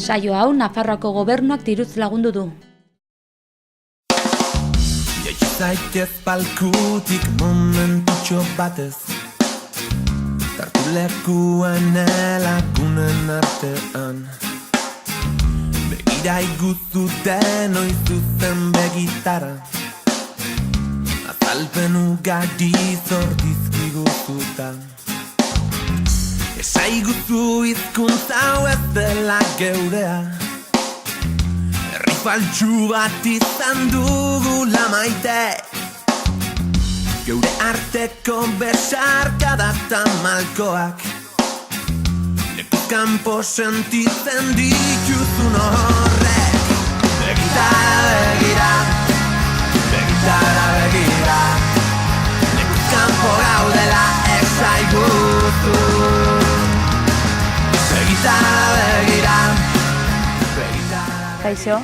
Saio hau Nafarroako gobernuak diruz lagundu du. Jaitsi zaitez palkutik momentutxo batez, tartu lekuan elakunen artean. Begira iguzu denoi zuzen begitara, azalpen ugari zor dizkiguzuta. Esaiguzu hizkuntza hau ez dela geurea, herri faltsu bat izan dugula maite. Geure arteko besarkada eta malkoak, lekuz kanpo sentitzen dituzun horrek. Begitara begira, begitara begira, lekuz kanpo gaudela esaiguzu. Begitara begira, begitara. Kaixo,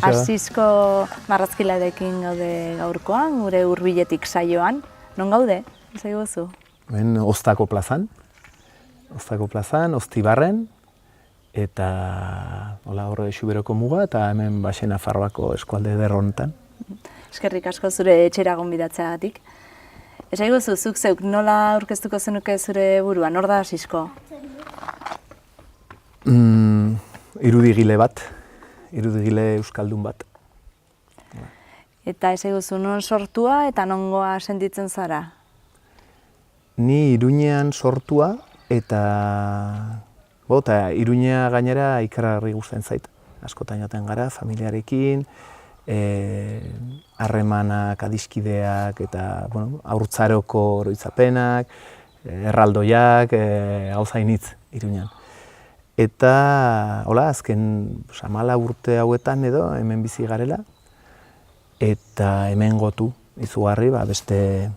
Asisko marrazkilarekin gaude gaurkoan, gure hurbiletik saioan. Non gaude? Zaiguzu? Hemen Oztako plazan, Oztibarren, eta hola horre Xuberoko muga, eta hemen Baxe Nafarroako eskualde eder honetan. Eskerrik asko zure etxera gonbidatzeagatik. Esaiguzu, zuk zeuk nola aurkeztuko zenuke zure burua, nor da Asisko? Irudigile bat, irudigile euskaldun bat. Eta esaiguzu, non sortua eta nongoa sentitzen zara? Ni Iruñean sortua, eta Iruñea gainera ikaragarri gustatzen zait. Askotan joaten gara, familiarekin, harremanak, adiskideak, eta haurtzaroko oroitzapenak, erraldoiak, gauza initz Iruñean. Eta, hola, azken 14 urte hauetan edo, hemen bizi garela, eta hemen gotu, izugarri, beste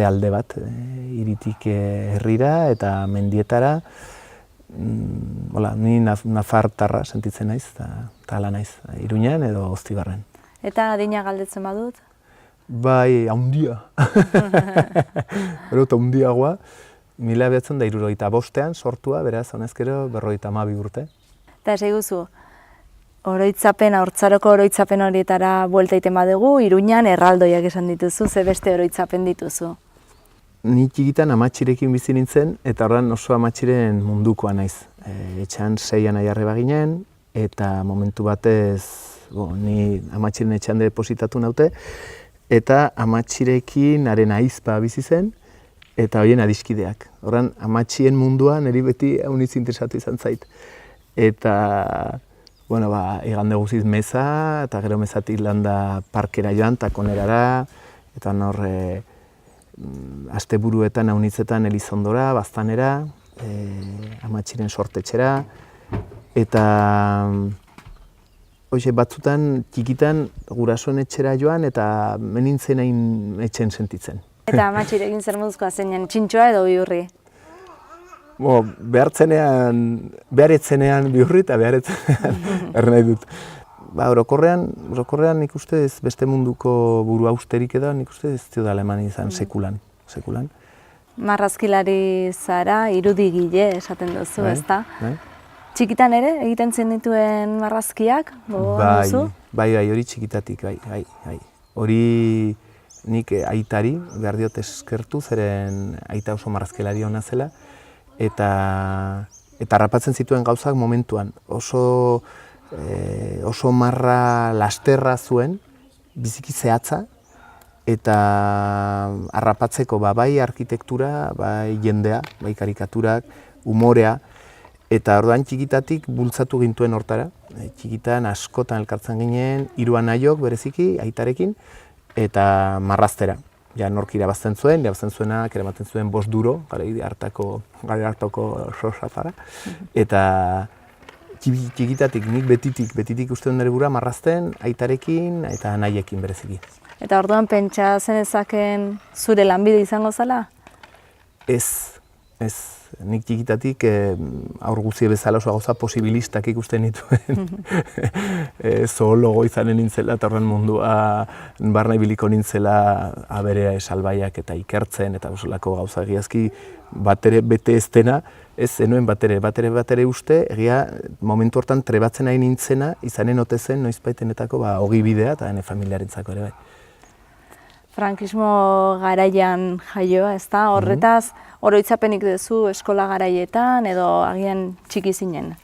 alde bat, hiritik herrira eta mendietara, ni nafartarra sentitzen naiz, eta hala naiz, Iruñean edo Oztibarren. Eta adina galdetzen badut? Bai, haundia. Eta haundiagoa, 1975ean sortua, beraz, honezkero 52 urte. Eta esaiguzu, haurtzaroko oroitzapen horietara buelta egiten badugu, Iruñan erraldoiak esan dituzu, ze beste oroitzapen dituzu? Ni txikitan amatxirekin bizi nintzen, eta horren oso amatxiren mundukoa naiz. Etxean 6 anai-arreba ginen, eta momentu batez, ni amatxiren etxean depositatu naute, eta amatxirekin haren aizpa bizi zen, eta horien adiskideak. Horren, amatxien mundua niri beti haunitz interesatu izan zait. Eta, igande guziz meza, eta gero mezatik landa parkera joan, takonerara, eta hor, asteburuetan, haunitzetan Elizondora, Baztanera, amatxiren sortetxera, eta batzutan, txikitan, gurasoen etxera joan, eta menintzen hain etxen sentitzen. Eta amatxirekin zer moduzkoa zeinen, txintxoa edo bihurri? Beharetzenean bihurri eta beharetzenean erre nahi dut. Orokorrean nik uste ez beste munduko buru austerik edo nik uste ez ziodala eman izan sekulan. Marrazkilari zara, irudigile esaten duzu, ezta? Txikitan ere egiten zen dituen marrazkiak? Bai, hori txikitatik, bai. Hori nik aitari behar diot eskertu, zeren aita oso marrazkilari hona zela, eta harrapatzen zituen gauzak momentuan. Oso marra lasterra zuen, biziki zehatza, eta harrapatzeko bai arkitektura, bai jendea, bai karikaturak, umorea, eta orduan txikitatik bultzatu gintuen hortara. Txikitan askotan elkartzen ginen, 3 anaiok bereziki, aitarekin, eta marraztera. Nork irabazten zuenak eramaten zuen 5 duro, gare hartako sosatara, eta txikitatik, nik betitik uste dut nire burua marrazten, aitarekin eta anaiekin bereziki. Eta orduan pentsa zenezaken zure lanbide izango zela? Ez, Ez, nik txikitatik aur guzie bezala oso gauza posibilistak ikusten nituen. Zoologo izanen nintzela, eta horren mundua barna ibiliko nintzela aberea salbaiak eta ikertzen, eta osolako gauza egiazki batere bete ez dena, ez zenuen batere uste, egia momentu hortan trebatzen nahi nintzena, izanen ote zen noizbaitenetako ogi bidea eta ene familiarentzako ere bai. Frankismo garaian jaioa, ez da? Horretaz, oroitzapenik duzu eskola garaietan edo agian txiki zinen?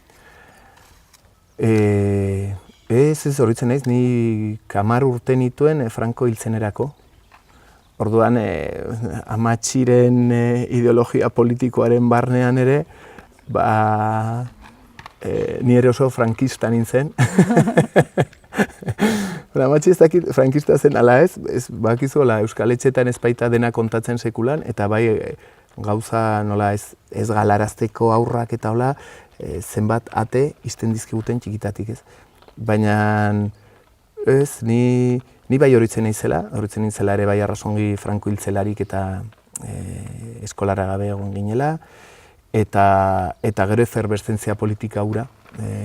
Ez oroitzen naiz, ni 10 urte nituen Franco hiltzenerako. Orduan, amatxiren ideologia politikoaren barnean ere, ni ere oso frankista nintzen. Amatxi ez dakit frankista zen ala ez, bakizu Euskal Etxetan ez baita dena kontatzen sekulan, eta bai gauza nola ez galarazteko aurrak eta hola, zenbat ate izten dizkiguten txikitatik ez. Baina ez, ni bai horitzen nintzela ere bai arrasongi Franco hiltzelarik eta eskolara gabe egon ginela, eta gero eferbeszentzia politika hura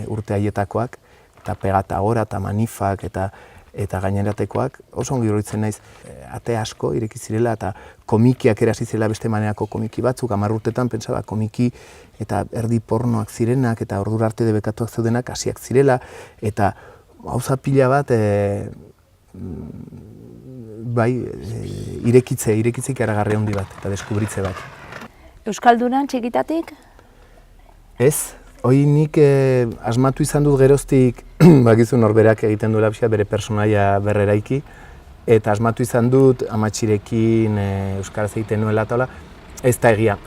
urte haietakoak, eta pegata gora, eta manifak, eta gaineratekoak, oso ongi horitzen naiz, ate asko ireki zirela, eta komikiak erasi zirela beste maneako komiki batzuk, 10 urtetan pentsaba komiki eta erdi pornoak zirenak, eta ordura arte debekatuak zeudenak hasiak zirela, eta gauza pila bat, bai, irekitze ikaragarri handi bat, eta deskubritze bat. Euskaldunan txikitatik? Ez, hori nik asmatu izan dut geroztik, bakizu norberak egiten duela bere personaia berreraiki, eta asmatu izan dut amatxirekin euskaraz egiten nuela eta hola, ez da egia.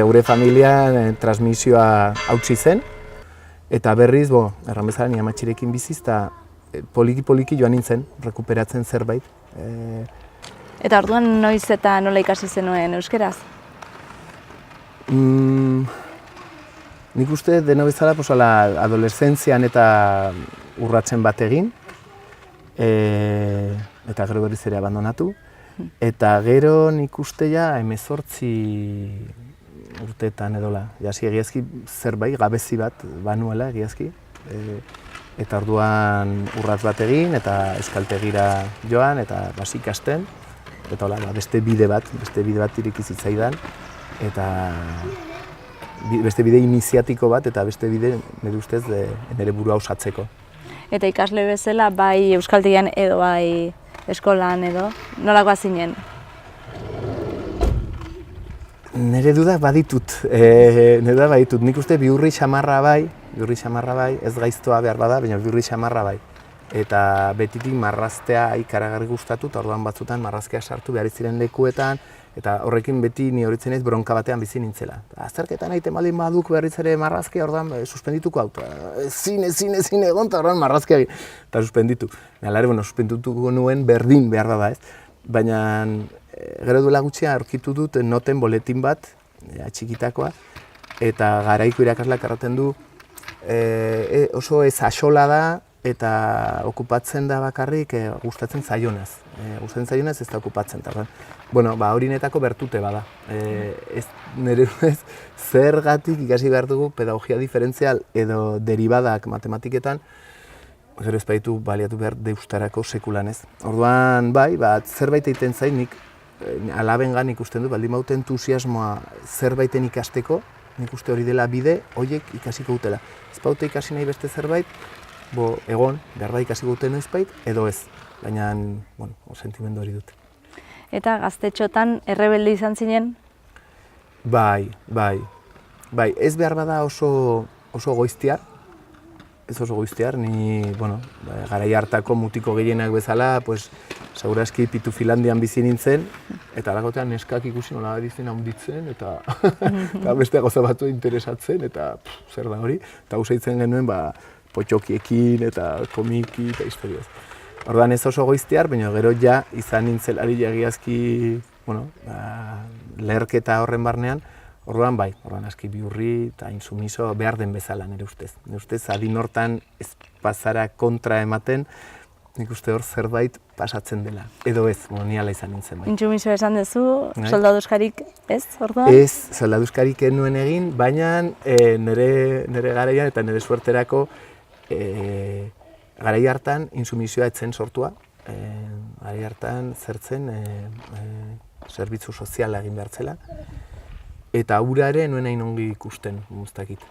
Gure familian transmisioa hautsi zen, eta berriz, erran bezala ni amatxirekin biziz, eta poliki joan nintzen, rekuperatzen zerbait. Eta orduan noiz eta nola ikasi zenuen euskeraz? Nik uste dena bezala adolescentzian eta urratzen bat egin, eta gero berriz ere abandonatu. Eta gero nik uste 18 urteetan edola. Jasi egiazki zerbait, gabezi bat banuela egiazki. Eta orduan urratz bat egin, eta euskaltegira joan, eta ikasten. Eta beste bide bat ireki zitzaidan. Eta beste bide iniziatiko bat, eta beste bide, nire ustez, nire burua osatzeko. Eta ikasle bezala, bai euskaltegian edo bai eskolan edo, nolakoa zinen? Nire dudak baditut, nik uste bihurri xamarra bai, ez gaiztoa behar bada, baina bihurri xamarra bai. Eta betitik marraztea ikaragarri gustatu, eta orduan batzutan marrazkea sartu behar ziren lekuetan, eta horrekin beti ni horitzen ez bronka batean bizi nintzela. Azterketan egiten baldin baduk berriz ere marrazkea, orduan suspendituko hau. Ezin egon, eta orduan marrazkea egin. Eta suspenditu. Nalare, suspendituko nuen berdin behar da ez. Baina gero duela gutxia aurkitu dut noten boletin bat, txikitakoa, eta garaiko irakaslak erraten du oso ez axola da, eta okupatzen da bakarrik gustatzen zaionez. Gustatzen zaionez ez da okupatzen. Hori netako bertute bada. Nire zergatik ikasi behar dugu pedagogia diferentzial edo deribadak matematiketan, gero ez baitu baliatu behar deustarako sekulan ez. Orduan, zerbait egiten zain, nik alabengan ikusten du, baldin baute entusiasmoa zerbaiten ikasteko, nik uste hori dela bide, horiek ikasiko dutela. Ez baute ikasi nahi beste zerbait, egon, behar da ikasiko dute noizbait, edo ez. Baina, sentimendu hori dut. Eta gaztetxotan errebelde izan zinen? Bai. Ez behar bada oso goiztiar. Ez oso goiztiar, ni, garai hartako mutiko gehienak bezala, segurazki pitu Finlandian bizi nintzen, eta alakotean neskak ikusi nola dizen handitzen, eta beste gauza batu interesatzen, eta zer da hori. Eta usaitzen genuen, potxokiekin, eta komiki, eta historiaz. Orduan ez oso goiztiar, baina gero izan nintzelari egiazki, leherketa horren barnean, orduan aski bihurri eta insumiso behar den bezala nire ustez. Nire ustez adin hortan ez pasara kontra ematen, nik uste hor zerbait pasatzen dela. Edo ez, ni ala izan nintzen bai. Intsumisio esan duzu, Bai. soldaduskarik ez, orduan? Ez, soldaduskarik nuen egin, baina nire garaian eta nire suerterako garai hartan insumisioa etzen sortua. Garai hartan zertzen zerbitzu soziala egin behar zela. Eta hura ere nuen hain ongi ikusten, muztakit.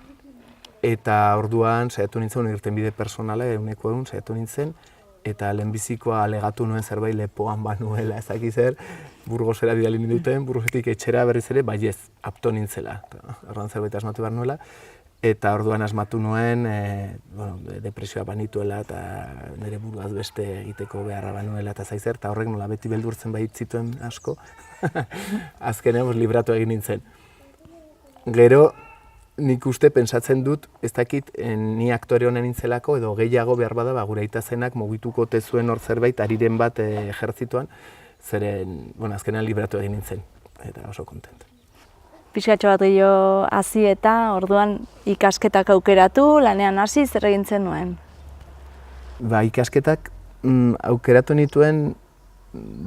Eta orduan saiatu nintzen, irtenbide personala, eguneko egun saiatu nintzen, eta lehenbizikoa alegatu nuen zerbait lepoan banuela, ez dakit zer, Burgosera bidali ninduten, Burgosetik etxera berriz ere, ez, apto nintzela. Orduan zerbait asmatu behar nuela, eta orduan asmatu nuen, depresioa banituela, eta nire buruaz beste egiteko beharra banuela, eta zaizer, eta horrek nola beti beldurtzen zituen asko, azkenean libratu egin nintzen. Gero, nik uste pentsatzen dut, ez dakit, ni aktore honen nintzelako, edo gehiago behar bada, gure aita zenak mugituko tezuen hor zerbait, ariren bat ejertzituan, zeren, azkenean libratu egin nintzen, eta oso kontent. Pixkatxo bat gehiago hasi eta orduan ikasketak aukeratu, lanean hasi, zer egintzen nuen? Ikasketak aukeratu nituen,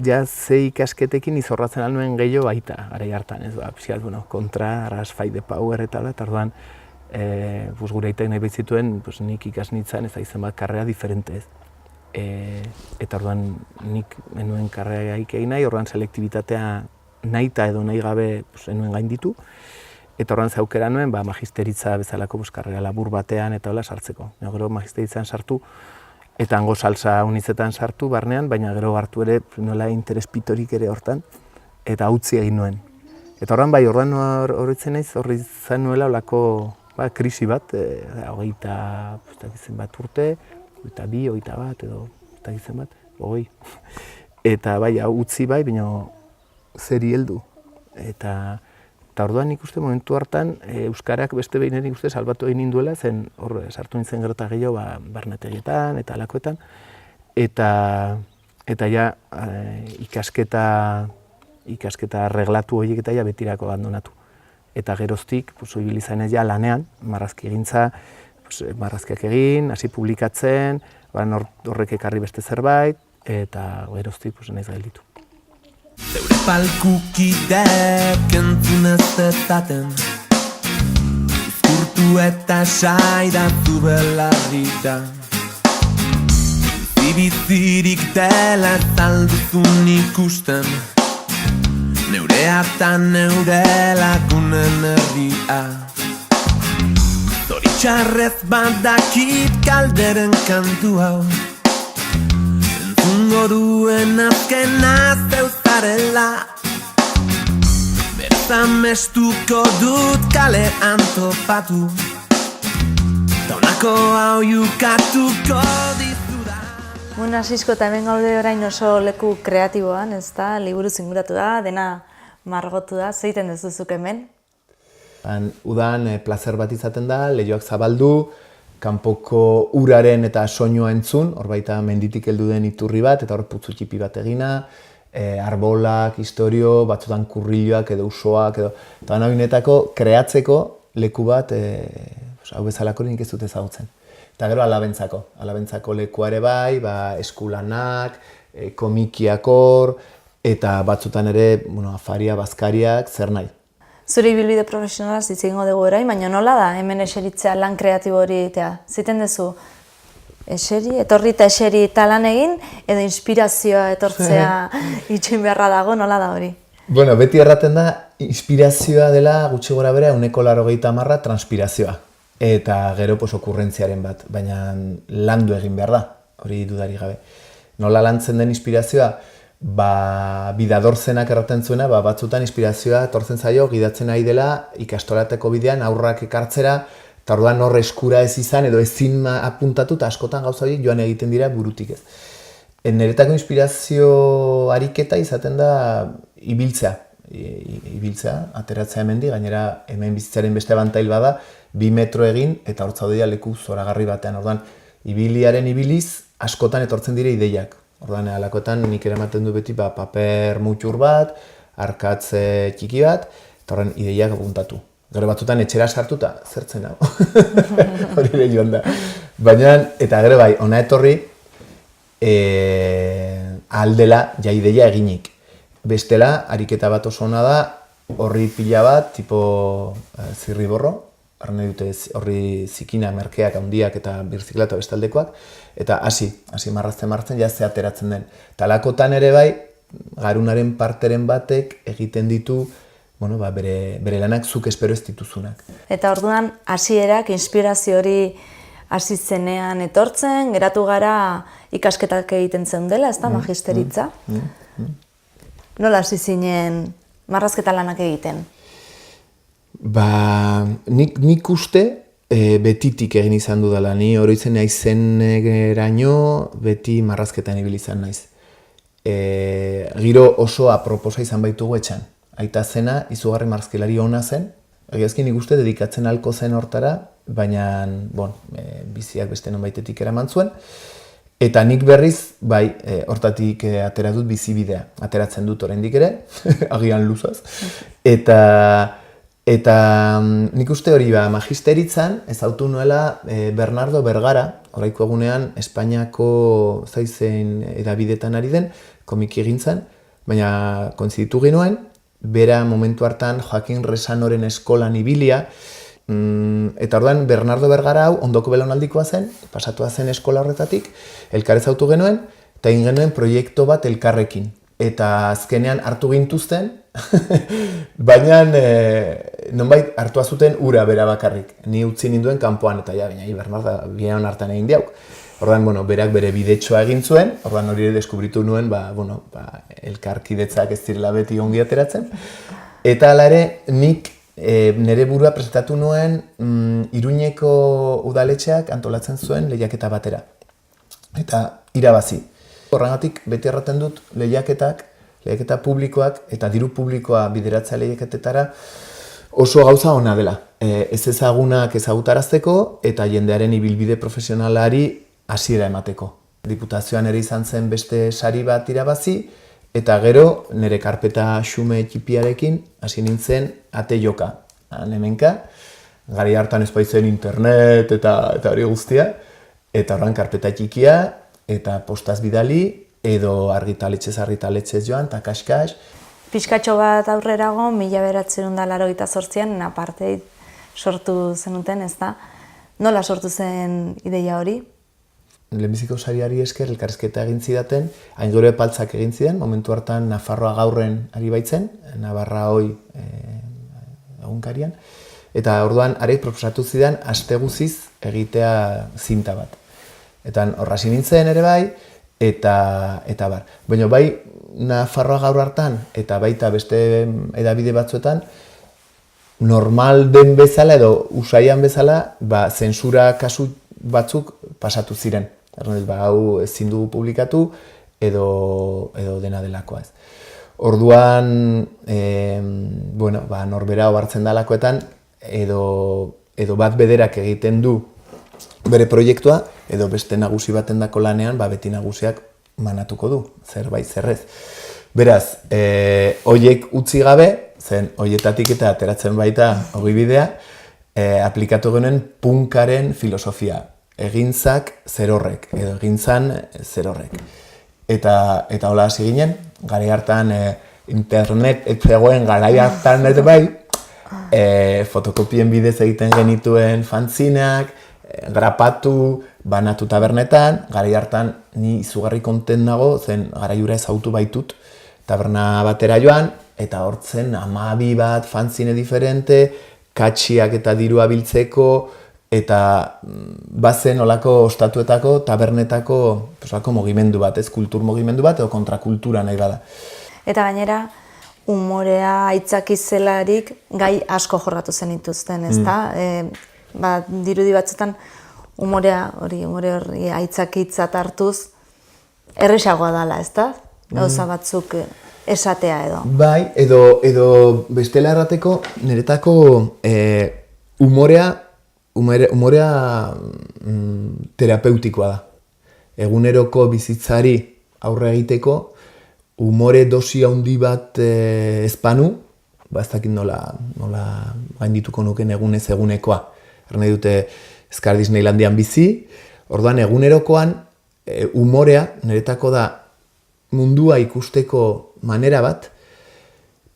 ja ze ikasketekin izorratzen alnuen gehiago baita, garai hartan, ez, pixkat, kontra, arras, fight the power eta orduan, gure aitek nahi baitzituen, nik ikasnitzan ez aizen bat karrera diferente ez. Eta orduan nik enuen karrera egin nahi, orduan selektibitatea nahita edo nahi gabe enuen gainditu. Eta orduan ze aukera nuen, magisteritza bezalako karrera labur batean eta hola sartzeko. Gero magisteritzan sartu, eta hango salsa unizetan sartu barnean, baina gero hartu ere nola interes pitorik ere hortan, eta utzi egin nuen. Eta orduan horretzen naiz, horri izan nuela olako krisi bat, hogeita bat urte, 22, 21 edo bat, 20. Eta utzi baina zeri heldu. Eta orduan nik uste momentu hartan Euskarak beste behin nik uste salbatu egin ninduela, zen hor sartu nintzen gero eta gehiago barnetegietan eta alakoetan. Eta ja ikasketa arreglatu horiek eta ja betirako abandonatu. Eta geroztik, ibili zanez ja lanean, marrazki egintza, marrazkiak egin, hasi publikatzen, horrek ekarri beste zerbait, eta geroztik naiz gelditu. Zeure palkukidek entzun ez dezaten, izkurtu eta saidatu belarrita. Bizirik dela zalduzun ikusten, neure hartan neure lagunen herria. Zoritxarrez badakit kalderen kantu hau, entzungo duen azkena zeuzarela. Beraz amestuko dut kalean topatu, taunako hau jukatuko dizuda. Asisko eta hemen gaude orain oso leku kreatiboan, ez da, liburu zinguratu da, dena margotu da, zeiten dezuzuk hemen? Udan plazer bat izaten da, leihoak zabaldu, kanpoko uraren eta soinua entzun, hor baita menditik heldu den iturri bat, eta hor putzu txipi bat egina, arbolak, historio, batzutan kurriloak edo usoak, eta honetako kreatzeko leku bat, hau bezalako nik ez dut ezagutzen. Eta gero alabentzako lekua ere bai, eskulanak, komikiak hor, eta batzutan ere, afaria, bazkariak, zer nahi. Zure ibilbide profesionalaz hitz egingo dugu orain, baina nola da hemen eseritzea lan kreatibo hori egitea? Ziten duzu, etorri eta eseri eta lan egin, edo inspirazioa etortzea itxin beharra dago, nola da hori? Beti erraten da, inspirazioa dela gutxi gora bera 180 transpirazioa. Eta gero okurrentziaren bat, baina landu egin behar da, hori dudari gabe. Nola lantzen den inspirazioa? Bidadorzenak erraten zuena, batzutan inspirazioa etortzen zaio, gidatzen nahi dela ikastolateko bidean aurrak ekartzera, eta orduan hor eskura ez izan edo ezin apuntatu, eta askotan gauza horiek joan egiten dira burutik ez. Niretako inspirazio ariketa izaten da ibiltzea, ateratzea hemendik, gainera hemen bizitzaren beste abantail bada, 2 metro egin eta hor zaudea leku zoragarri batean. Orduan, ibiliz askotan etortzen dire ideiak. Orduan, alakoetan nik eramaten du beti paper mutxur bat, arkatze txiki bat, eta horren ideiak apuntatu. Gero batzutan etxera sartuta, zertzen hau. Hori ere joan da. Baina, eta gero bai, hona etorri, aldela jaideia eginik. Bestela, ariketa bat oso ona da, horri pila bat, tipo zirriborro, horri zikina, merkeak, handiak eta birziklata bestaldekoak, eta hasi marrazten, ja ze ateratzen den. Talakotan ere bai, garunaren parteren batek egiten ditu, bere lanak zuk espero ez dituzunak. Eta orduan hasierak inspirazio hori hasi zenean etortzen, geratu gara ikasketak egiten zeundela, ez da, magisteritza. Nola hasi zinen marrazketa lanak egiten? Nik uste betitik egin izan dudala. Ni oroitzen naizeneraino beti marrazketan ibili izan naiz. Giro oso aproposa izan baitugu etxan. Aita zena, izugarri marrazkilari ona zen. Egiazki nik uste dedikatzen ahalko zen hortara, baina biziak beste nonbaitetik eraman zuen. Eta nik berriz, hortatik atera dut bizibidea. Ateratzen dut oraindik ere, agian luzaz. Eta nik uste hori magisteritzan ezautu nuela Bernardo Bergara, oraiko egunean Espainiako zaizen edabidetan ari den, komiki egintzan, baina kontziditu genuen, bera momentu hartan Joaquin Resanoren eskolan ibilia, eta orduan Bernardo Bergara hau ondoko belaunaldikoa zen, pasatua zen eskola horretatik, elkar ezautu genuen, eta egin genuen proiektu bat elkarrekin. Eta azkenean hartu gintuzten, baina nonbait hartua zuten ura bera bakarrik. Ni utzi ninduen kanpoan, eta baina Bernardo bian hartan egin diauk. Orduan, berak bere bidetxoa egin zuen, orduan hori deskubritu nuen, elkarkidetzak ez direla beti ongi ateratzen. Eta hala ere, nik nire burua presentatu nuen Iruñeko udaletxeak antolatzen zuen lehiaketa batera. Eta irabazi. Horrengatik beti erraten dut lehiaketa publikoak eta diru publikoa bideratzea lehiaketetara oso gauza ona dela. Ez ezagunak ezagutarazteko eta jendearen ibilbide profesionalari hasiera emateko. Diputazioan ere izan zen beste sari bat irabazi, eta gero nire karpeta xume txipiarekin hasi nintzen ate joka. Hemenka, gari hartan ez baitzen internet eta hori guztia, eta horren karpeta txikia, eta postaz bidali, edo argitaletxez joan, eta kaskas. Pixkatxo bat aurrerago, 1988an apartheid sortu zenuten, ez da? Nola sortu zen ideia hori? Lehenbiziko sariari esker elkarrizketa egin zidaten, Ainguru Epaltzak egin ziren, momentu hartan Nafarroa Gaurren ari baitzen, Navarra Hoi egunkarian, eta orduan arek proposatu zidan aste guziz egitea zinta bat. Eta horrasi nintzen ere bai, eta bar. Baina bai Nafarroa Gaur hartan, eta baita beste edabide batzuetan, normal den bezala edo usaian bezala, zentsura kasu batzuk pasatu ziren. Hau ezin dugu publikatu edo dena delakoa ez. Orduan, norbera ohartzen dalakoetan edo bat bederak egiten du bere proiektua, edo beste nagusi baten dako lanean, beti nagusiak manatuko du, zerbait zerrez. Beraz, hoiek utzi gabe, zen hoietatik eta ateratzen baita ogibidea, aplikatu genuen punkaren filosofia. Egintzak zerorrek, edo egintzan zerorrek. Eta hola hasi ginen, garai hartan internet ez zegoen garai hartan ez bai, fotokopien bidez egiten genituen fanzineak, grapatu, banatu tabernetan, garai hartan ni izugarri kontent nago, zen garaiura ezautu baitut, taberna batera joan, eta hortzen 12 bat fanzine diferente, katxiak eta dirua biltzeko, eta bazen olako ostatuetako, tabernetako mugimendu bat, ez kultur mugimendu bat, edo kontrakultura nahi bada. Eta gainera, umorea aitzakizelarik gai asko jorratu zen dituzten, ez da? Dirudi batzutan umore hori aitzakitzat hartuz erresagoa dela, ez da? Gauza batzuk esatea edo. Bai, edo bestela errateko, niretako umorea terapeutikoa da. Eguneroko bizitzari aurre egiteko, umore dosi handi bat ezpanu, ez dakit nola gaindituko nuken egunez egunekoa. Nahi dute Ezkar Disneylandian bizi, orduan egunerokoan umorea niretako da mundua ikusteko manera bat,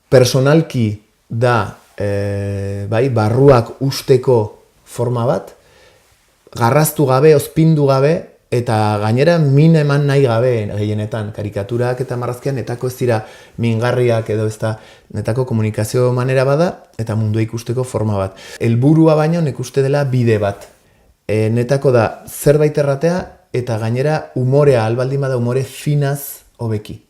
personalki da barruak usteko forma bat, garraztu gabe, ozpindu gabe, eta gainera min eman nahi gabe gehienetan, karikaturak eta marrazkian netako ez dira mingarriak edo ez da netako komunikazio manera bada eta mundua ikusteko forma bat. Helburua baino nik uste dela bide bat. Netako da zerbait erratea eta gainera umorea, albaldin bada umore finaz hobeki.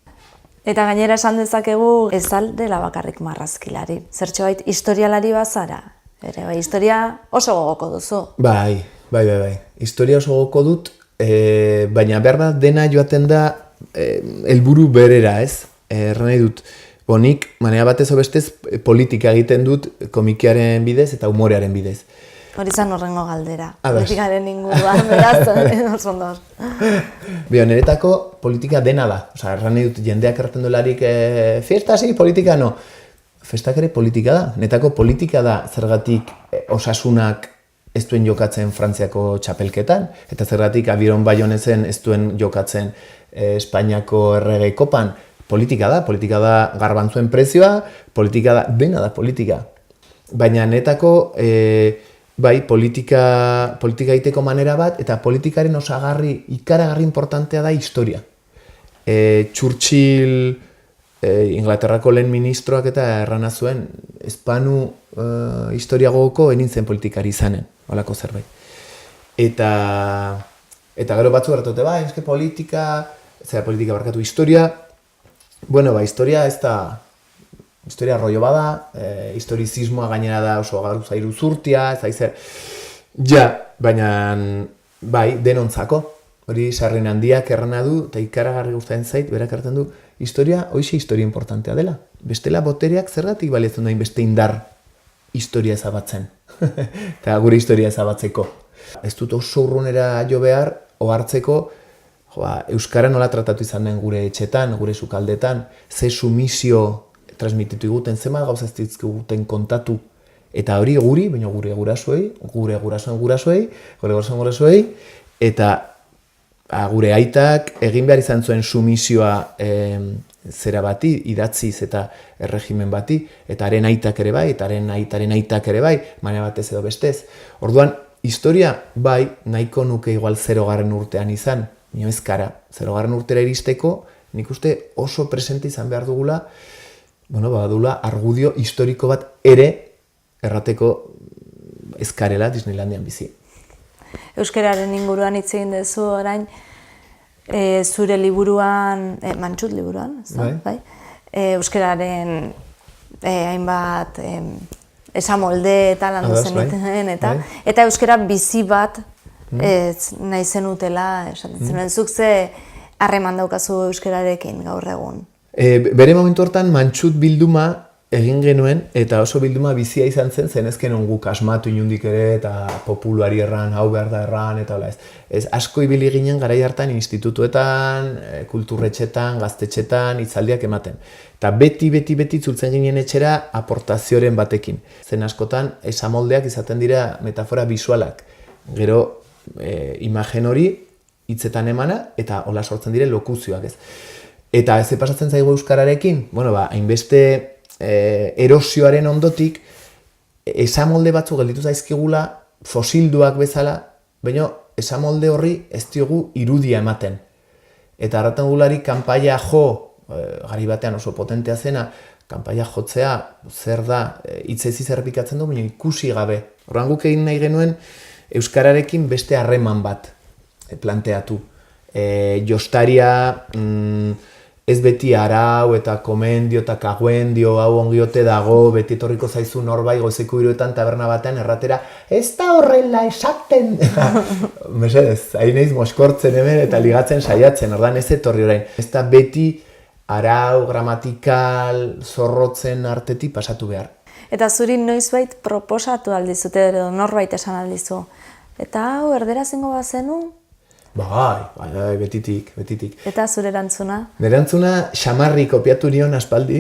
Eta gainera esan dezakegu ez dela bakarrik marrazkilari. Zertxobait historialari bazara. Bai, historia oso gogoko duzu. Bai. Historia oso gogoko dut, baina behar da dena joaten da helburu berera, ez? Erran nahi dut, nik manera batez obestez politika egiten dut komikiaren bidez eta umorearen bidez. Hori zan horrengo galdera, politikaren inguruan, beraz, oso ondo. Niretako politika dena da, erran nahi dut jendeak erraten dolarik, fiesta sí, politika no. Festak ere politika da, netako politika da zergatik osasunak ez duen jokatzen Frantziako txapelketan, eta zergatik Abiron Baionezen ez duen jokatzen Espainiako errege kopan. Politika da garbantzuen prezioa, politika da, dena da politika. Baina netako, politika egiteko manera bat, eta politikaren ikaragarri importantea da historia. Churchill, Inglaterrako lehen ministroak eta errana zuen, espanu historia gogoko enintzen politikari izanen, holako zerbait. Eta gero batzu erratote, eske politika barkatu, historia, historia ez da, historia rollo bada, historizismoa gainera da oso gauza iruzurtia, ez aizer, baina, denontzako. Hori sarren handiak errana du, eta ikaragarri gustatzen zait, berak hartzen du, historia importantea dela. Bestela botereak zergatik baliatzen dain beste indar historia ezabatzen. Eta gure historia ezabatzeko. Ez dut oso urrunera jo behar, ohartzeko, euskara nola tratatu izan den gure etxetan, gure sukaldetan, ze sumisio transmititu eguten, zema gauzaztizk eguten kontatu. Eta hori guri, baina gure gurasoei, gure gurasoei, eta gure aitak egin behar izan zuen sumisioa zera bati, idatziz eta erregimen bati, eta haren aitak ere bai, eta haren aitaren aitak ere bai, manera batez edo bestez. Orduan, historia nahiko nuke igual 0. urtean izan, nio ezkara, 0. urtera iristeko, nik uste oso presente izan behar dugula, badula argudio historiko bat ere errateko ezkarela Disneylandian bizi. Euskararen inguruan hitz egin duzu orain, zure liburuan, Mantxut liburuan, bai? Euskararen hainbat esamolde eta landu zenuten, eta euskara bizi bat nahi zenutela, esaten zenuen, zuk ze harreman daukazu euskararekin gaur egun? Bere momentu hortan Mantxut bilduma egin genuen, eta oso bilduma bizia izan zen, zenezken guk asmatu inundik ere, eta populuari erran, hau behar da erran, eta hola ez. Ez asko ibili ginen garai hartan institutuetan, kulturretxetan, gaztetxetan, hitzaldiak ematen. Eta beti itzultzen ginen etxera aportazioren batekin. Zen askotan, esamoldeak izaten dira metafora bisualak. Gero, imagen hori hitzetan emana, eta hola sortzen dire lokuzioak ez. Eta ez pasatzen zaigu euskararekin, hainbeste erosioaren ondotik, esamolde batzu gelditu zaizkigula, fosilduak bezala, baina esamolde horri ez diogu irudia ematen. Eta harratan gulari kanpaia gari batean oso potentea zena, kanpaia jotzea, zer da, hitzezi zerbikatzen du, baina ikusi gabe. Horran guk egin nahi genuen, euskararekin beste harreman bat planteatu. Jostaria, ez beti arau eta komendio eta kaguendio hau ongiote dago, beti etorriko zaizu norbai goizeko 3etan taberna batean erratera, ez da horrela esaten! Mesedez, hain naiz moskortzen hemen eta ligatzen saiatzen, ordan ez etorri orain. Ez da beti arau, gramatikal, zorrotzen artetik pasatu behar. Eta zuri noizbait proposatu aldizute edo norbait esan aldizu. Eta hau erderaz ingo bazenu? Bai, betitik. Eta zure erantzuna? Erantzuna, Xamarri kopiatu nion aspaldi,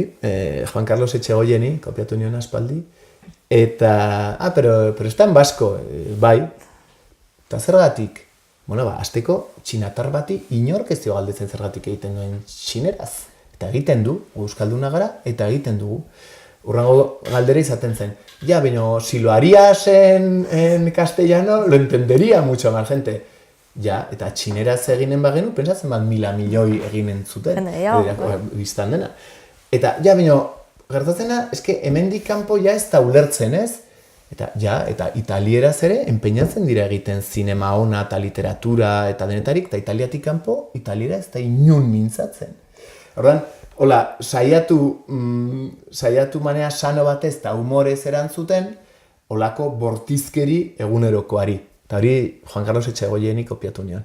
Juan Carlos Etxegoieni kopiatu nion aspaldi, eta, pero está en vasco, bai, eta zergatik? Bueno, azteko, txinatar bati inork ez dio galdetzen zergatik egiten duen txineraz. Eta egiten du, euskalduna gara, eta egiten dugu. Urrango galdera izaten zen, ya, pero si lo harías en castellano, lo entendería mucho más gente. Ja, eta txineraz eginen bagenu, pentsatzen bat 1.000 milioi eginen zuten. Biztan dena. Eta, ja, bino, gertatzena, eske hemendik kanpo ja ez da ulertzen, ez? Eta italieraz ere, enpeinatzen dira egiten zinema ona eta literatura eta denetarik, eta italiatik kanpo, italiera ez da inun mintzatzen. Ordan, hola, saiatu manea sano batez eta humorez erantzuten, holako bortizkeri egunerokoari. Eta hori Juan Carlos Etxegoienik kopiatu nion.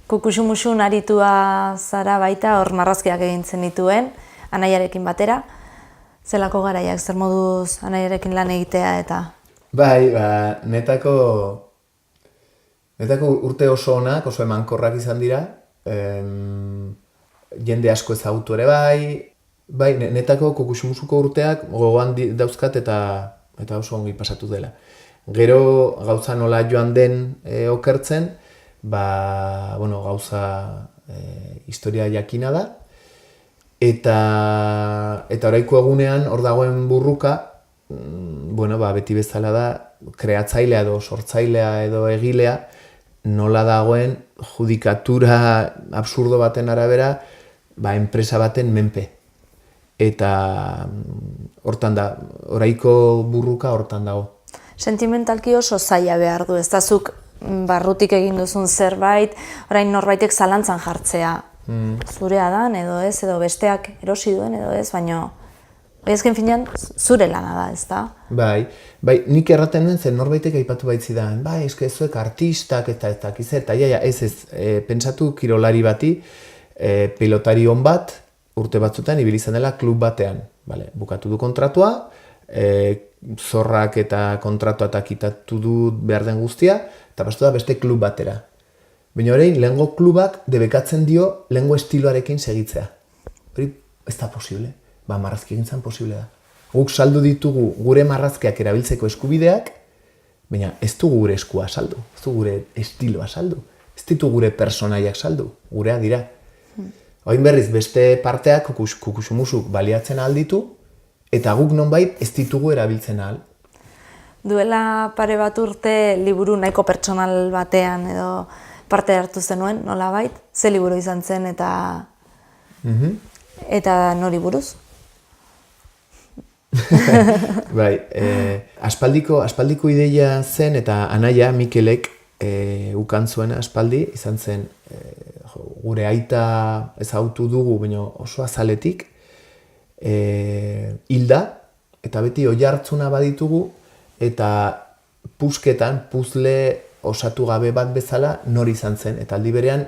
Kukuxumuxun aritua zara baita hor marrazkiak egintzen dituen, anaiarekin batera. Zelako garaiak, zer moduz anaiarekin lan egitea eta? Bai, netako urte oso onak, oso emankorrak izan dira. Jende asko ezagutu ere bai, netako kukuxumuxuko urteak gogoan dauzkat eta oso ongi pasatu dela. Gero gauza nola joan den okertzen, gauza historia jakina da, eta oraiko egunean hor dagoen burruka, beti bezala da, kreatzailea edo sortzailea edo egilea, nola dagoen judikatura absurdo baten arabera, enpresa baten menpe. Eta hortan da, oraiko burruka hortan dago. Sentimentalki oso zaila behar du, ez da zuk barrutik egin duzun zerbait, orain norbaitek zalantzan jartzea. Zurea dan edo ez, edo besteak erosi duen edo ez, baina ezken finean zure lana da, ez da? Bai, nik erraten den zen norbaitek aipatu baitzidan, eske zuek artistak eta pentsatu kirolari bati, pilotari on bat, urte batzutan ibili izan dela klub batean. Bukatu du kontratua, zorrak eta kontratua eta kitatu du behar den guztia, eta pastu da beste klub batera. Baina orain, lehengo klubak debekatzen dio lehengo estiloarekin segitzea. Hori ez da posible, marrazki egintzen posible da. Guk saldu ditugu gure marrazkiak erabiltzeko eskubideak, baina ez du gure eskua saldu, ez du gure estiloa saldu, ez ditu gure personaiak saldu, gureak dira. Oin berriz, beste parteak kukuxumusuk baliatzen ahal ditu, eta guk nonbait ez ditugu erabiltzen ahal. Duela pare bat urte liburu nahiko pertsonal batean edo parte hartu zenuen, nolabait? Ze liburu izan zen eta nori buruz? Aspaldiko ideia zen eta anaia Mikelek ukan zuen aspaldi, izan zen gure aita ezagutu dugu, baina oso azaletik, hilda, eta beti oihartzuna baditugu, eta pusketan, puzle osatu gabe bat bezala nor izan zen, eta aldi berean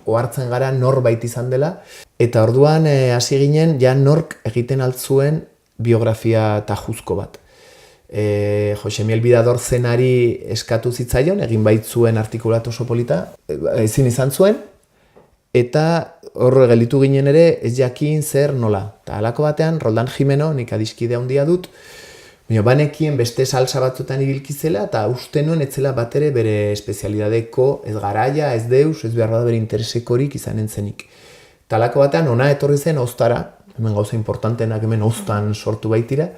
ohartzen gara norbait izan dela, eta orduan hasi ginen ja nork egiten altzuen biografia tajuzko bat. Jose Miel Bidador zenari eskatu zitzaion, egin baitzuen artikulat oso polita, ezin izan zuen, eta horre gelditu ginen ere ez jakin zer nola. Eta halako batean, Roldan Jimeno, nik adiskide handia dut, baina banekien beste salsa batzutan ibilkizela eta uste nuen etzela batere bere espezialidadeko ez garaia, ez deus, ez behar da bere interesekorik izanen zenik. Eta halako batean ona etorri zen oztara, hemen gauza importantenak hemen oztan sortu baitira,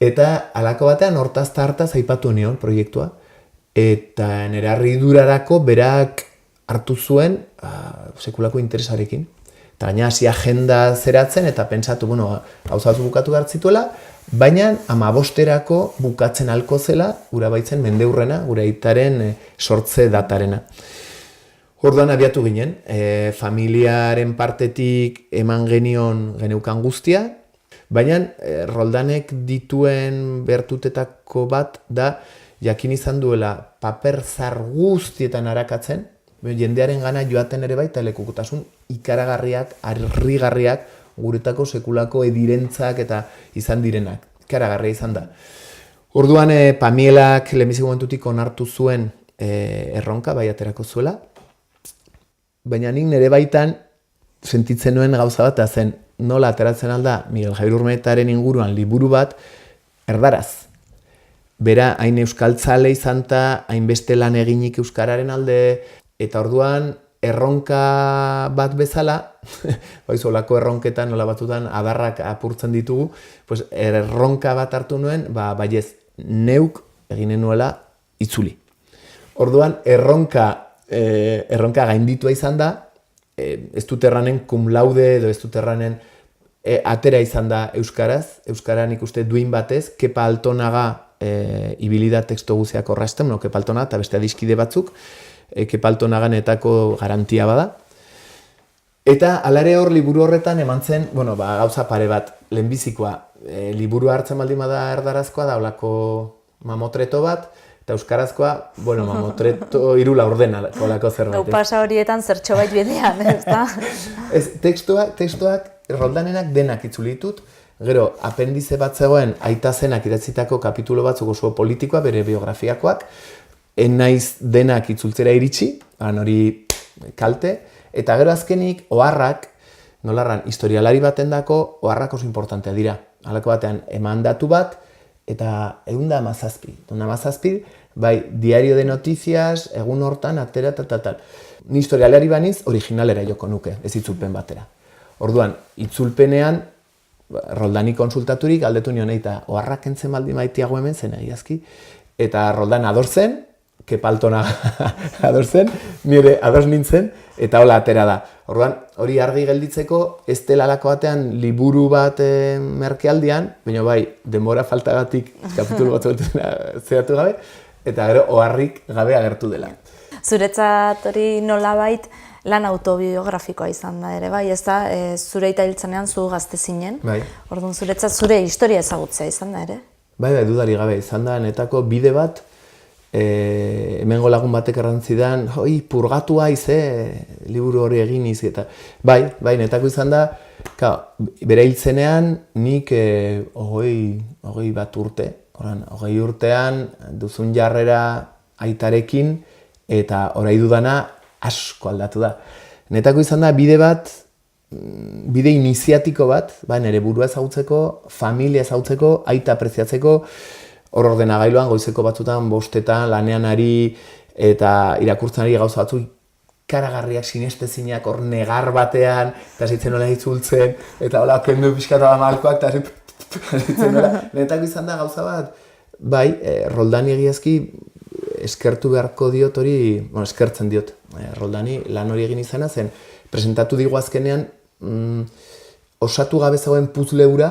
eta halako batean hortaz hartaz aipatu nion proiektua, eta nire harridurarako berak hartu zuen sekulako interesarekin. Eta gaina hasi agenda zeratzen eta pentsatu, gauza bukatu behar zituela, baina 15erako bukatzen halko zela, gura baitzen mendeurrena, gure aitaren sortze datarena. Orduan abiatu ginen, familiaren partetik eman geneukan guztia, baina Roldanek dituen bertutetako bat da, jakin izan duela paper zar guztietan arakatzen, jendearen gana joaten ere baita lekukutasun ikaragarriak, harrigarriak, guretako sekulako edirentzak eta izan direnak. Ikaragarria izan da. Orduan Pamielak lehenbizi momentutik onartu zuen erronka bai aterako zuela, baina nik nire baitan sentitzen nuen gauza bat, zen nola ateratzen alda Miguel Javier Urmenetaren inguruan liburu bat erdaraz. Bera hain euskaltzale izan eta hainbeste lan eginik euskararen alde, eta orduan erronka bat bezala, olako erronketan, nola batzutan adarrak apurtzen ditugu, pues erronka bat hartu nuen, baiez, neuk eginen nuela itzuli. Orduan, erronka gainditua izan da, ez dut erranen cum laude edo ez dut erranen atera izan da euskaraz, euskara nik uste duin batez, Kepa Altonaga ibili da teksto guziak horrazten, Kepa Altonaga eta beste adiskide batzuk, Kepa Altonaganetako garantia bada. Eta alare hor liburu horretan eman zen, gauza pare bat, lehenbizikoa, liburu hartzen baldin bada erdarazkoa da olako mamotreto bat, eta euskarazkoa, mamotreto 3 laurdena olako zerbait. Gau pasa horietan zertxo bait bidean, ez da? Tekstuak Roldanenak denak itzuli ditut, gero apendize bat zegoen aita zenak idatzitako kapitulo batzuk oso politikoa, bere biografiakoak, naiz denak itzultzera iritsi, hori kalte, eta gero azkenik oharrak, nolarran, historialari baten dako, oharrak oso importantea dira. Halako batean, emandatu bat, eta 117, bai, diario de noticias, egun hortan, atera, tal. Ni historialari baniz, originalera joko nuke, ez itzulpen batera. Orduan, itzulpenean, Roldani konsultaturik, galdetu nion, eta oharrak entzen baldi maitiago hemen zen, egiazki, eta Roldan adorzen, Kepa Altonaga adorzen, nire ados nintzen, eta hola atera da. Orduan, hori argi gelditzeko, ez dela alako batean liburu bat merkealdian, baina bai, denbora faltagatik kapitulu bat zehatu gabe, eta gero oharrik gabe agertu dela. Zuretzat hori nolabait lan autobiografikoa izan da ere, bai, ez da, zure aita hiltzenean zu gazte zinen, orduan zuretzat zure historia ezagutzea izan da ere? Bai, dudari gabe, izan da, netako bide bat, hemengo lagun batek errantzidan, purgatua ize, liburu hori egin izi, eta bai, netako izan da, bere hiltzenean nik 21 urte, 20 urtean duzun jarrera aitarekin, eta orai dudana asko aldatu da. Netako izan da bide bat, bide iniziatiko bat, nire burua ezagutzeko, familia ezagutzeko, aita apreziatzeko, hor ordenagailuan goizeko batzutan, bostetan, lanean ari, eta irakurtzen ari gauza batzu ikaragarriak, sinestezinak, hor negar batean, eta zitzen nola itzultzen, eta hola kendu pixkatu da malkoak, eta zitzen nola. Netako izan da gauza bat, bai, Roldani egiazki, eskertu beharko diot hori, eskertzen diot, Roldani lan hori egin izana zen, presentatu digu azkenean, osatu gabe zagoen puzle hura,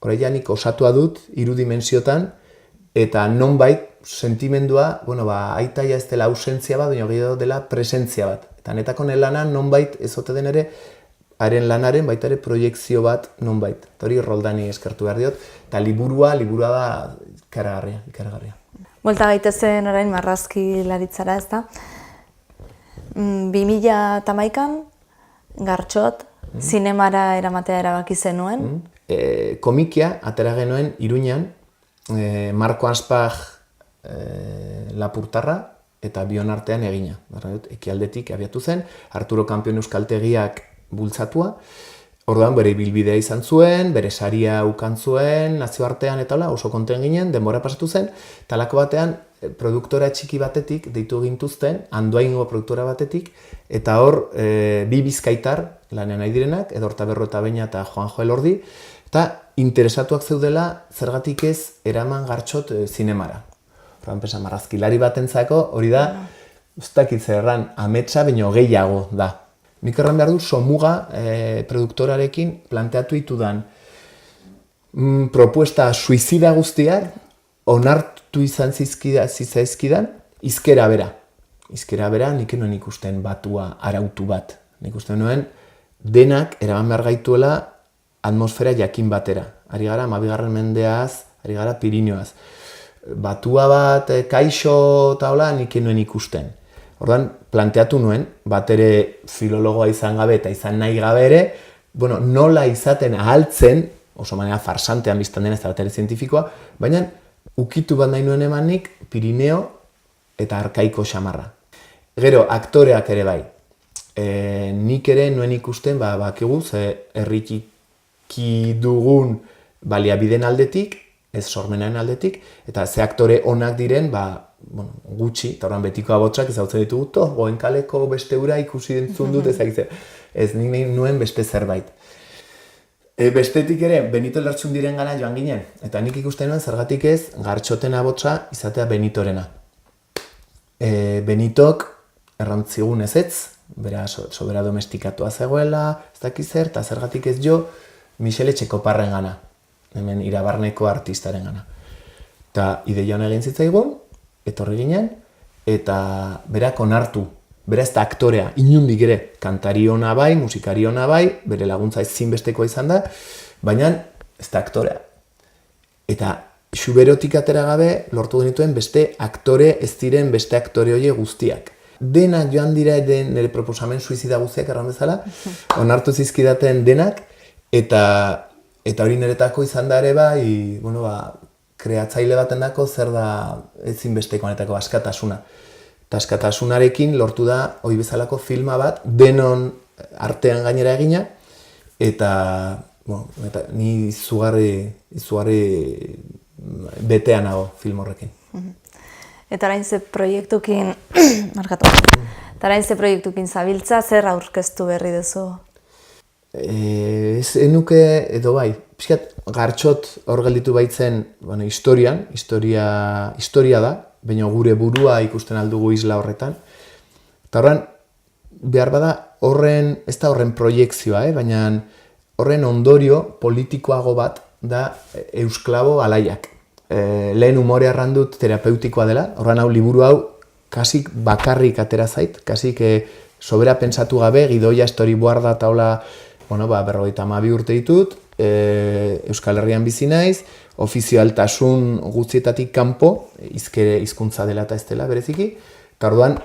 hori janik osatua dut, 3 dimensiotan, eta nonbait sentimendua, aitaia ez dela ausentzia bat, baina gehiago dela presentzia bat. Eta netako lana nonbait ez ote den ere, haren lanaren baita ere proiekzio bat nonbait. Eta hori Roldani eskertu behar diot, eta liburua da ikaragarria. Buelta gaitezen orain marrazki laritzara, ez da? 2011an, Gartxot, zinemara eramatea erabaki zenuen. Komikia, atera genuen Iruñan, Marko Aspag Lapurtarra eta bion artean egina. Ekialdetik abiatu zen, Arturo Kampion euskaltegiak bultzatua, orduan bere ibilbidea izan zuen, bere saria ukan zuen, nazioartean eta oso konten ginen, denbora pasatu zen, talako batean produktora txiki batetik deitu gintuzten, Andoaingo produktora batetik, eta hor bi bizkaitar lanean nahi direnak, Edorta Berro eta Beña eta Juanjo Elordi, eta interesatuak zeudela zergatik ez eraman Gartxot zinemara. Horren pesa, marrazkilari batentzako hori da, ez dakit zerran ametsa baino gehiago da. Nik erran behar du Somuga produktorarekin planteatu ditudan propuesta suizida guztiak onartu izan zitzaizkidan hizkera bera. Hizkera bera nik nuen ikusten batua arautu bat. Nik usten nuen denak eraman behar gaituela atmosfera jakin batera. Ari gara 12. mendeaz, ari gara Pirineoaz. Batua bat, kaixo eta hola nik nuen ikusten. Ordan planteatu nuen, bat ere filologoa izan gabe eta izan nahi gabe ere, nola izaten ahaltzen, oso manera farsantean biztan dena ez da bat ere zientifikoa, baina ukitu bat nahi nuen emanik Pirineo eta arkaiko xamarra. Gero, aktoreak ere bai. Nik ere nuen ikusten, bakigu, herriki dugun baliabideen aldetik, ez sormenaren aldetik, eta ze aktore onak diren, gutxi, eta horren betiko abotsak ezagutzen ditugu, Goenkaleko beste ura ikusi entzun dut ezagitze. Ez, nik nuen beste zerbait. Bestetik ere, Benito Lertxundiren gana joan ginen, eta nik ikusten nuen zergatik ez Gartxoten abotsa izatea Benitorena. Benitok errantzigun ezetz, bera sobera domestikatua zegoela, ez dakiz zer, eta zergatik ez jo Michele Etxekoparren gana, hemen Irabarneko artistaren gana. Eta ideia hona egin zitzaigun, etorri ginen, eta berak onartu, bera ez da aktorea, inundik ere, kantari ona bai, musikari ona bai, bere laguntza ezinbestekoa izan da, baina ez da aktorea. Eta Xuberotik atera gabe lortu genituen beste aktore ez diren beste aktore hoe guztiak. Denak joan dira nire proposamen suizida guztiak erran bezala, onartu zizkidaten denak, eta hori niretako izan da ere bai, kreatzaile baten dako zer da ezinbesteko honetako askatasuna. Eta askatasunarekin lortu da hori bezalako filma bat, denon artean gainera egina, eta ni izugarri betean nago film horrekin. Eta orain ze proiektukin, zabiltza, zer aurkeztu berri duzu? Ez enuke edo bai, pixkat Gartxot hor gelditu baitzen historia da, baina gure burua ikusten aldugu isla horretan. Eta horren, behar bada, ez da horren proiekzioa, baina horren ondorio politikoago bat da Eusklabo alaiak. Lehen umorea errandut terapeutikoa dela, horren hau liburu hau kasik bakarrik atera zait, kasik sobera pentsatu gabe, gidoia storyboarda eta hola, 52 urte ditut, Euskal Herrian bizi naiz, ofizioaltasun guztietatik kanpo, hizkuntza dela eta ez dela bereziki, eta orduan,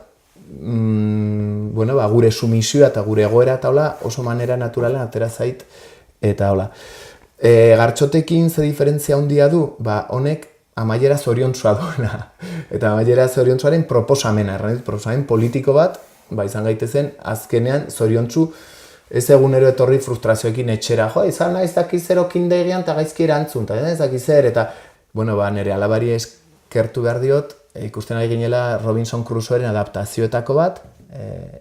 gure sumisioa eta gure egoera eta hola oso manera naturalen atera zait eta hola. Gartxotekin ze diferentzia handia du, honek amaiera zoriontsua duena, eta amaiera zoriontsuaren proposamena, proposamen politiko bat, izan gaitezen azkenean zoriontsu ez egunero etorri frustrazioekin etxera, izan ez dakiz zerokin daigian eta gaizki erantzun, eta ez dakiz zer, eta nire alabari eskertu behar diot, ikusten ari ginela Robinson Crusoeren adaptazioetako bat,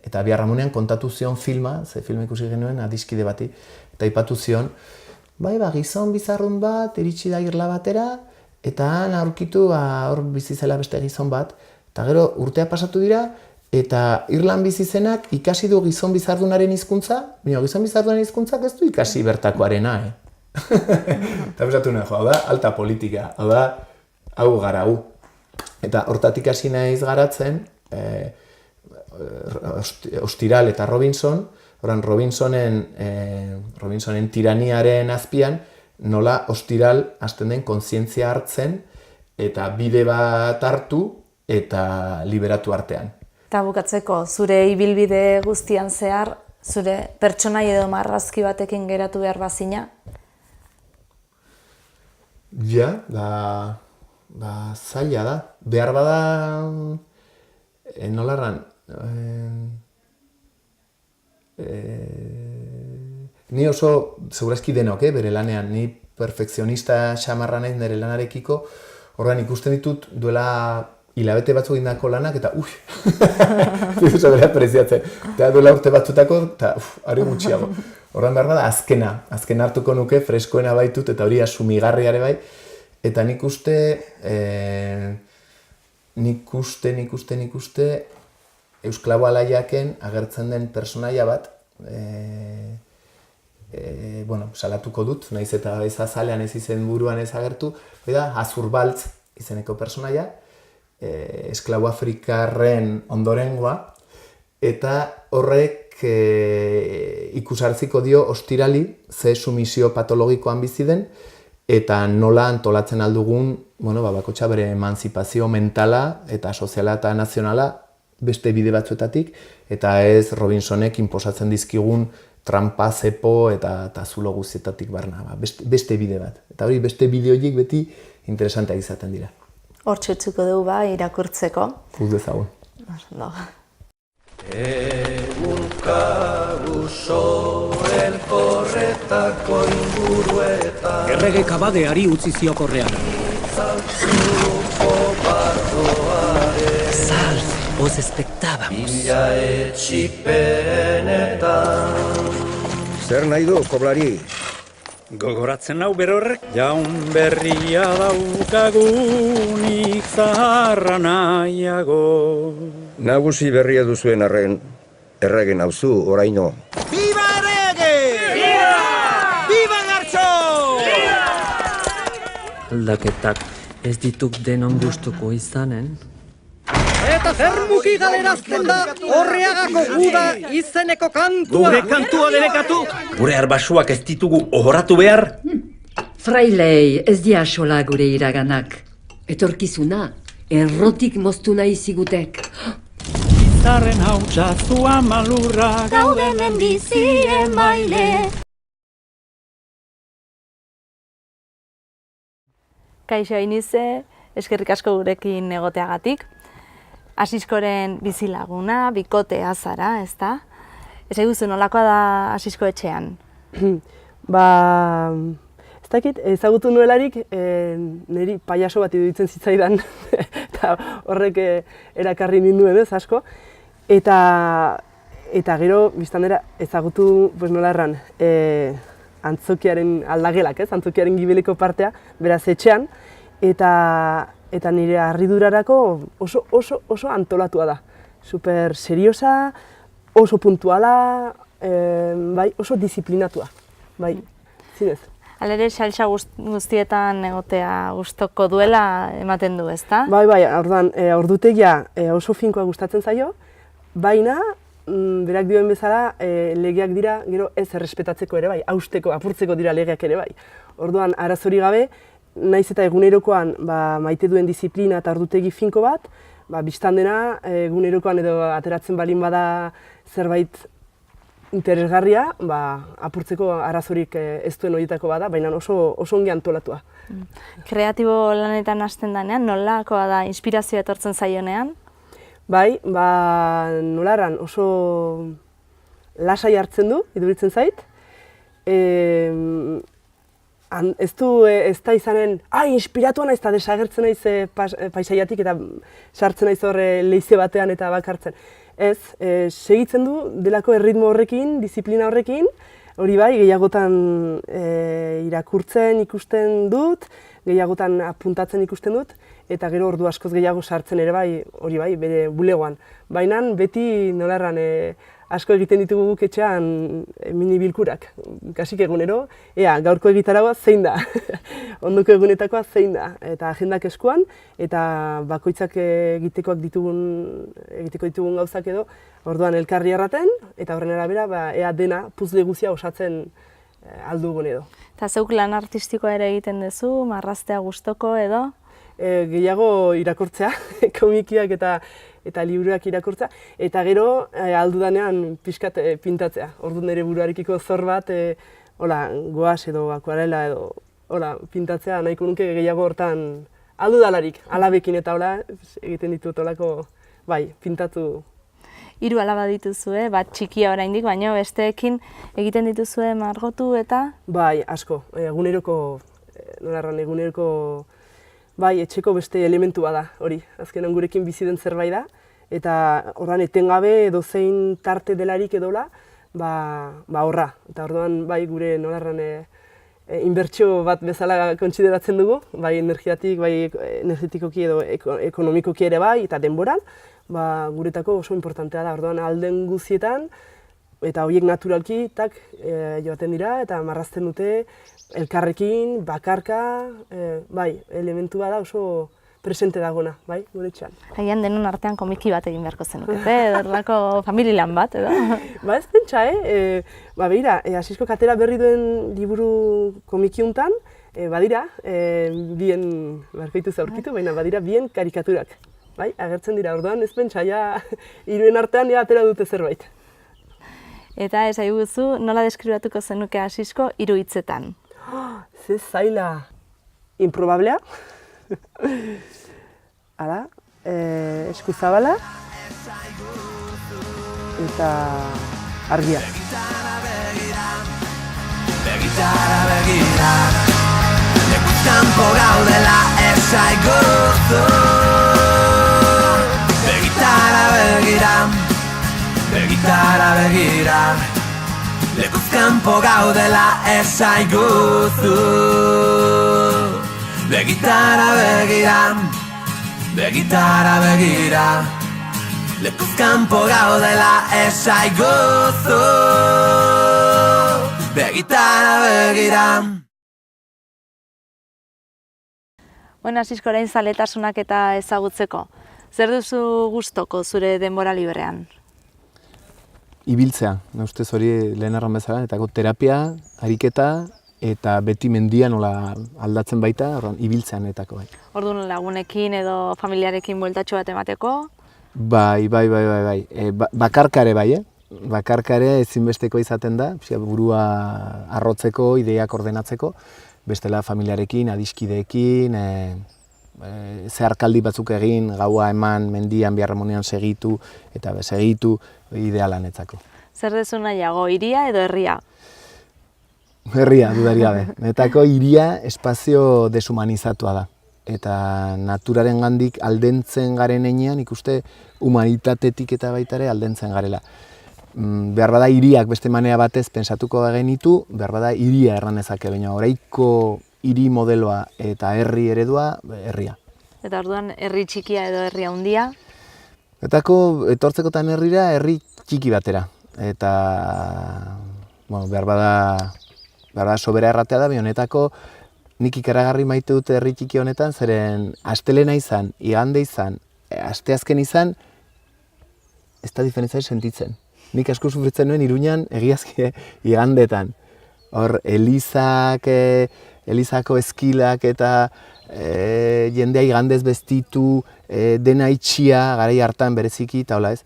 eta Biarramunean kontatu zion filma, ze film ikusi genuen adiskide bati, eta ipatu zion, gizon bizarrun bat, iritsi da irla batera, eta han aurkitu hor bizi zela beste gizon bat, eta gero urtea pasatu dira, eta Irlan bizi zenak ikasi du gizon bizardunaren hizkuntza, baina gizon bizardunaren hizkuntzak ez du ikasi bertakoarena, Eta pensatu nahi, hau da, alta politika, hau gara hu. Eta hortatik hasi naiz garatzen, Ostiral eta Robinson, Robinsonen tiraniaren azpian, nola Ostiral hasten den kontzientzia hartzen, eta bide bat hartu, eta liberatu artean. Eta bukatzeko, zure ibilbide guztian zehar, zure pertsonai edo marrazki batekin geratu behar bazina? Ja, zaila da. Behar bada, nolarran, ni oso, segurazki denok, bere lanean, ni perfekzionista xamarra naiz nire lanarekiko, horrean ikusten ditut duela hilabete batzuk indako lanak, eta oso bera preziatzen. Eta duela urte batzutako, eta ari gutxiago. Horren behar da, azkena hartuko nuke, freskoena baitut, eta hori asumigarriare bai. Eta nik uste, Eusklabo alaiaken agertzen den personaia bat, salatuko dut, nahiz eta ez azalean ez izen buruan ez agertu, da, Azurbaltz izeneko personaia, esklabo afrikarren ondorengoa, eta horrek ikusartziko dio Ostirali ze sumisio patologikoan bizi den, eta nola antolatzen aldugun, bakotxa bere emanzipazio mentala eta soziala eta nazionala beste bide batzuetatik, eta ez Robinsonek inposatzen dizkigun trampa, zepo eta zulo guztietatik barna, beste bide bat. Eta hori beste bide horiek beti interesanteak izaten dira. Hor txutsuko dugu irakurtzeko. Puz dezagun. Egunkaru soren horretako inguruetan Errege kabadeari utzi ziokorrean. Zaltzuko bardoa sal, os expectábamos. Zer nahi du, koblari? Gogoratzen hau berorrek, jaun berria daukagunik zaharra nahiago. Nagusi berria duzuen arren, erregen hauzu, oraino. Viva errege! Viva! Viva Gartxo! Aldaketak ez dituk denon gustuko izanen. Eta zer muki galerazten da Horreagako Uda izeneko kantua? Gure kantua debekatu! Gure arbasuak ez ditugu ohoratu behar? Frailei, ez dia xola gure iraganak. Etorkizuna, errotik moztu nahi zigutek. Izarren hautsa zua malurra gaudenen bizien baile. Kaixo Inize, eskerrik asko gurekin egoteagatik. Asiskoren bizilaguna, bikotea zara, ezta? Ez eguzu nolakoa da Asisko etxean? Ez dakit, ezagutu nuelarik niri paiaso bat iruditzen zitzaidan, eta horrek erakarri ninduen ez asko. Eta gero, biztanera, ezagutu, nola erran, antzokiaren aldagelak, ez? Antzokiaren gibeleko partea, beraz etxean, eta nire harridurarako oso antolatua da. Super seriosa, oso puntuala, oso disiplinatua, zinez. Halere, salsa guztietan egotea gustoko duela ematen du, ezta? Bai, orduan, ordutegia oso finkoa gustatzen zaio, baina, berak dioen bezala, legeak dira, gero ez errespetatzeko ere bai, hausteko, apurtzeko dira legeak ere bai. Orduan, arazori gabe, naiz eta egunerokoan maite duen disiplina eta ordutegi finko bat, biztan dena egunerokoan edo ateratzen balin bada zerbait interesgarria, apurtzeko arazorik ez duen horietako bada, baina oso ongi antolatua. Kreatibo lanetan hasten denean, nolakoa da inspirazioa etortzen zaionean? Bai, nolaran oso lasai hartzen du, iduritzen zait. Ez da izanen, inspiratua naiz eta desagertzen naiz paisaiatik eta sartzen naiz horre leize batean eta bakartzen. Ez, segitzen du delako erritmo horrekin, disiplina horrekin, hori bai, gehiagotan irakurtzen ikusten dut, gehiagotan apuntatzen ikusten dut, eta gero ordu askoz gehiago sartzen ere bai, hori bai, bere bulegoan. Baina beti nolarran asko egiten ditugu guk etxean mini bilkurak, kasik egunero, gaurko egitaragoa zein da, ondoko egunetakoa zein da, eta agendak eskuan, eta bakoitzak egiteko ditugun gauzak edo, orduan elkarri erraten, eta horren arabera, ea dena puzle guzia osatzen aldugun edo. Eta zeuk lan artistikoa ere egiten duzu, marraztea gustoko edo? Gehiago irakurtzea, komikiak eta liburuak irakurtzea, eta gero aldudanean pixkat pintatzea. Orduan nire buruarekiko zor bat, goaz edo akuarela edo pintatzea nahiko nuke gehiago hortan aldudalarik, alabekin eta egiten ditut pintatu. 3 alaba dituzue, bat txikia oraindik, baina besteekin egiten dituzue margotu eta? Bai, asko, eguneroko, etxeko beste elementua da, hori. Azkenan gurekin bizi den zerbait da, eta orduan etengabe edozein tarte delarik edola, horra. Eta orduan gure nolarran inbertsio bat bezala kontsideratzen dugu, bai energiatik, bai energetikoki edo ekonomikoki ere bai, eta denboran, guretako oso importantea da. Orduan alden guzietan, eta horiek naturalki joaten dira, eta marrazten dute, elkarrekin, bakarka, elementua da oso presente dagona, gure etxean. Agian denon artean komiki bat egin beharko zenukete, edo famililan bat, edo? Ez pentsa, begira, Asisko katera berri duen liburu komikiuntan, badira, bien, barkoitu zaurkitu, baina badira bien karikaturak. Agertzen dira, orduan ez pentsa, hiruen artean atera dute zerbait. Eta ez aiguzu, nola deskribatuko zenuke Asisko 3 hitzetan? Ze zaila, improbablea, eskuzabala eta argia. Begitara begira, lekuz kanpo gaudela esaiguzu. begitara begira, lekuz kanpo gaudela esaiguzu. Begitara begira, begitara begira, lekuz kanpo gaudela esaiguzu. Begitara begira. Bueno, Asisko, orain zaletasunak eta ezagutzeko. Zer duzu gustoko zure denbora librean? Ibiltzea, ustez hori lehen erran bezala, eta terapia, ariketa, eta beti mendia nola aldatzen baita, ibiltzean etako bai. Orduan lagunekin edo familiarekin bueltatxo bat emateko? Bai. Bakarkare bai, Bakarkare ezinbesteko izaten da, burua arrotzeko, ideiak ordenatzeko, bestela familiarekin, adiskideekin, zeharkaldi batzuk egin, gaua eman, mendian, biharremunean segitu, eta segitu idealanetzako. Zer dezu nahiago, hiria edo herria? Herria, dudari gabe. Netako hiria espazio deshumanizatua da. Eta naturaren gandik aldentzen garen enean, ikuste humanitatetik eta baitare aldentzen garela. Behar bada hiriak beste manera batez pentsatuko genitu, behar bada hiria erranezake, baina oraiko hiri modeloa eta herri eredua, herria. Eta orduan herri txikia edo herri handia? Etako etortzekotan herrira, herri txiki batera. Eta behar bada sobera erratea da, honetako nik ikaragarri maite dute herri txiki honetan, zeren astelena izan, igande izan, asteazken izan, ez da diferentzia sentitzen. Nik asko sufritzen nuen Iruñan egiazki igandetan. Hor, Elizako eskilak eta jendea igandez bestitu, dena itxia, garai hartan bereziki, eta hola ez.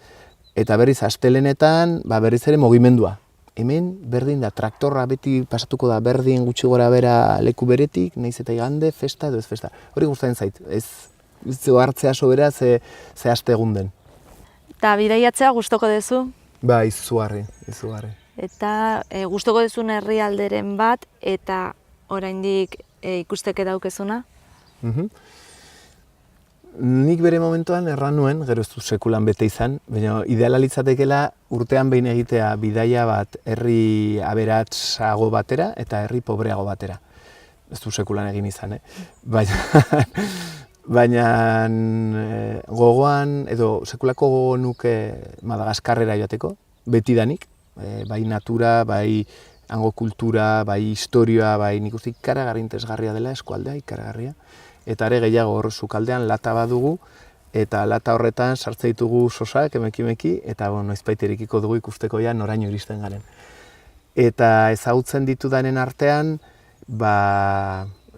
Eta berriz astelenetan, berriz ere mugimendua. Hemen berdin da, traktorra beti pasatuko da berdin gutxi gora bera leku beretik, nahiz eta igande, festa edo ez festa. Hori gustatzen zait, ez hartzea sobera ze aste egun den. Eta bidaiatzea gustoko duzu? Ba, izugarri. Eta gustoko duzun herrialderen bat eta oraindik ikusteke daukezuna? Nik bere momentuan erran nuen, gero ez du sekulan bete izan, baina ideala litzatekeela urtean behin egitea bidaia bat herri aberatsago batera eta herri pobreago batera. Ez du sekulan egin izan, baina gogoan, edo sekulako gogo nuke Madagaskarrera joateko, betidanik, bai natura, bai hango kultura, bai historioa, bai nik uste ikaragarri interesgarria dela, eskualdea ikaragarria. Eta ere gehiago hor sukaldean lata badugu, eta lata horretan sartze ditugu sosak, emeki, eta noizbait erikiko dugu ikusteko ja noraino iristen garen. Eta ezagutzen ditudanen artean,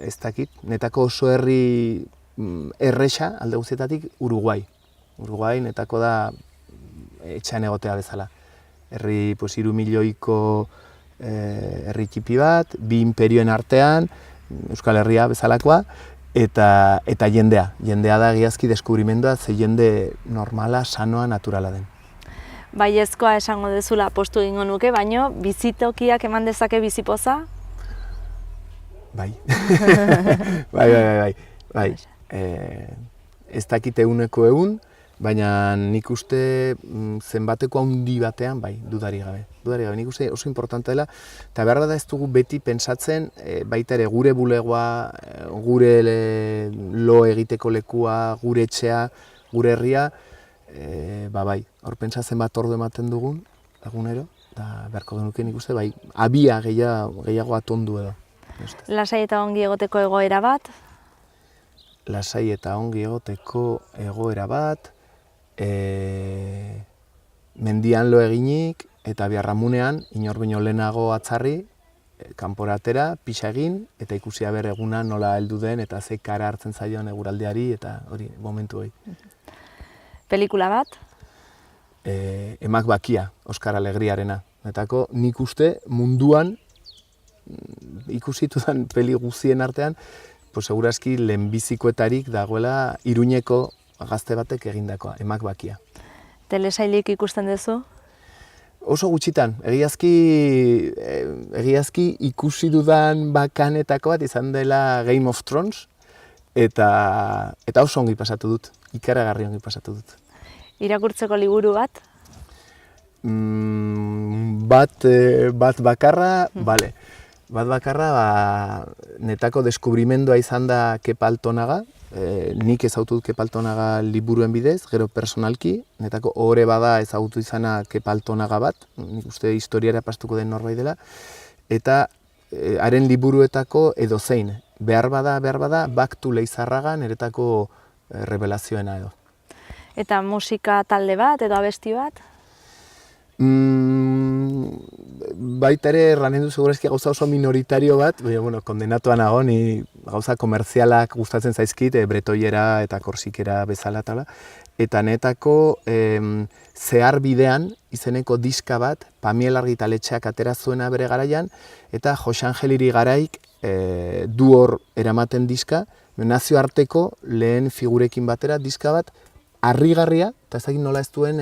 ez dakit, netako oso herri erresa alde guztietatik Uruguai. Uruguai netako da etxean egotea bezala. Herri 3 milioiko herri txipi bat, 2 inperioen artean, Euskal Herria bezalakoa, eta jendea da egiazki deskubrimendua, ze jende normala, sanoa, naturala den. Baiezkoa esango dezula postu egingo nuke, baino bizitokiak eman dezake bizipoza? Bai. Bai. Ez dakite eguneko egun, baina nik uste zenbateko handi batean, bai, dudari gabe. Nik uste oso importante dela, eta behar da ez dugu beti pentsatzen, baita ere gure bulegoa, gure lo egiteko lekua, gure etxea, gure herria, bai, hor pentsatzen bat ordu ematen dugun, egunero, eta beharko genuke nik uste, bai, abia gehiago atondu edo. Lasai eta ongi egoteko egoera bat? Lasai eta ongi egoteko egoera bat, mendian lo eginik, eta biharramunean, inor baino lehenago atzarri, kanpora atera, pixa egin, eta ikusia ber eguna nola heldu den, eta ze kara hartzen zaion eguraldiari, eta hori, momentu hori. Pelikula bat? Emak bakia, Oskar Alegriarena. Etako nik uste munduan ikusitudan peli guztien artean, segurazki lehenbizikoetarik dagoela Iruñeko gazte batek egindakoa, Emak bakia. Telesailik ikusten duzu? Oso gutxitan, egiazki ikusi dudan bakanetako bat izan dela Game of Thrones, eta oso ongi pasatu dut, ikaragarri ongi pasatu dut. Irakurtzeko liburu bat? Bat bakarra, bale. Bat bakarra, netako deskubrimendua izan da Kepa Altonaga, nik ezagutu dut Kepa Altonaga liburuen bidez, gero personalki, netako ohore bada ezagutu izana Kepa Altonaga bat, nik uste historiara pastuko den norbait dela, eta haren liburuetako edozein, behar bada, Back to Leizarraga niretako revelazioena edo. Eta musika talde bat edo abesti bat? Baita ere erranen du segurazki gauza oso minoritario bat, baina, kondenatua nago, ni gauza komertzialak gustatzen zaizkit, bretoiera eta korsikera bezala tala. Eta netako Zehar bidean izeneko diska bat, Pamiel argitaletxeak atera zuena bere garaian, eta Jose Angel Irigaraik du hor eramaten diska, nazioarteko lehen figurekin batera diska bat, harrigarria, eta ez dakit nola ez duen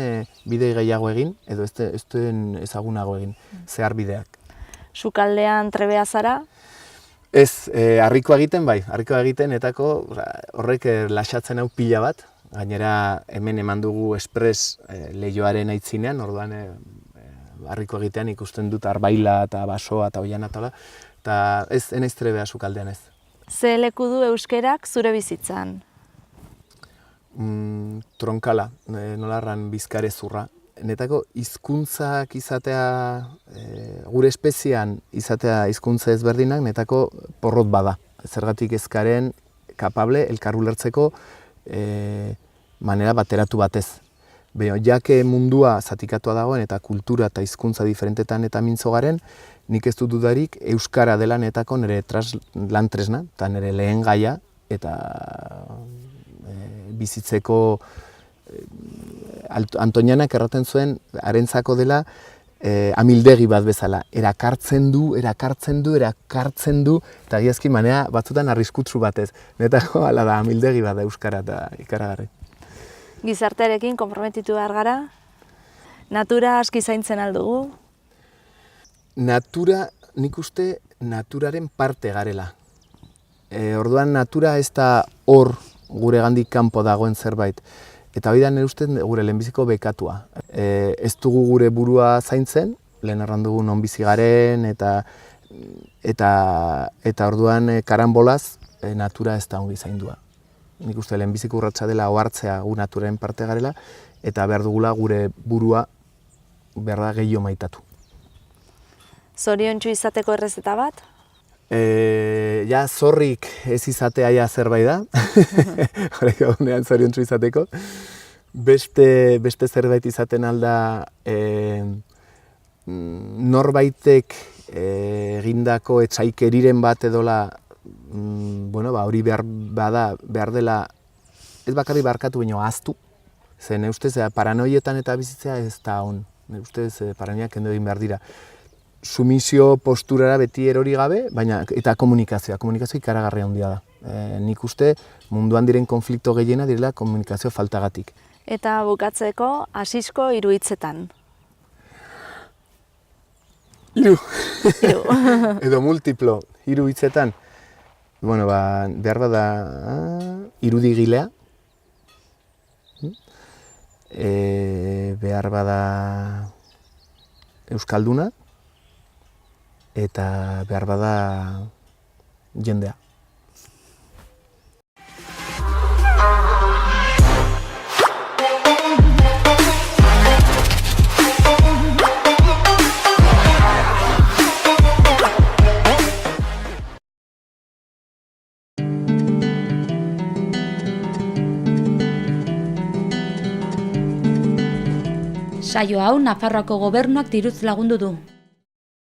bide gehiago egin, edo ez duen ezagunago egin, Zehar bideak. Sukaldean trebea zara? Ez, harrikoa egiten bai, harrikoa egiten, etako horrek lasatzen hau pila bat, gainera hemen eman dugu espres lehioaren aitzinean, orduan harriko egitean ikusten dut arbaila eta basoa eta oian atala, eta ez enaiz trebea sukaldean ez. Ze leku du euskerak zure bizitzan? Tronkala, nolarran bizkarezurra. Netako hizkuntzak izatea, gure espezian izatea hizkuntza ezberdinak, netako porrot bada. Zergatik ezkaren kapable elkar ulertzeko manera bateratu batez. Baina, jake mundua zatikatua dagoen eta kultura eta hizkuntza diferentetan eta mintzo garen, nik ez dut dudarik euskara dela netako nire lan tresna, eta nire lehen gaia, eta bizitzeko Antonianak erraten zuen harentzako dela amildegi bat bezala. Erakartzen du, eta egiazki manera batzutan arriskutsu batez. Netako ala da amildegi bat da euskara eta ikaragarri. Gizartearekin konprometitu behar gara? Natura aski zaintzen aldugu? Natura, nik uste naturaren parte garela. Orduan natura ez da hor gure gandik kanpo dagoen zerbait. Eta hori da nire ustez gure lehenbiziko bekatua. Ez dugu gure burua zaintzen, lehen erran dugu non bizi garen, eta orduan karanbolaz natura ez da ongi zaindua. Nik uste lehenbiziko urratsa dela ohartzea gu naturaren parte garela, eta behar dugula gure burua behar da gehiago maitatu. Zoriontsu izateko errezeta bat? Ja, zorrik ez izatea ja zerbait da, horrek egunean zoriontsu izateko. Beste zerbait izaten alda norbaitek egindako etsaikeriren bat edola, hori behar dela, ez bakarri barkatu baino ahaztu. Zen, ustez, paranoietan eta bizitzea ez da on. Ustez, paranoiak kendu egin behar dira. Sumisio posturara beti erori gabe, baina eta komunikazioa ikaragarria handia da. Nik uste munduan diren konflikto gehiena direla komunikazio faltagatik. Eta bukatzeko Asisko 3 hitzetan. 3. Edo multiplo, 3 hitzetan. Behar bada irudigilea. Behar bada euskalduna. Eta behar bada jendea. Saio hau Nafarroako Gobernuak diruz lagundu du.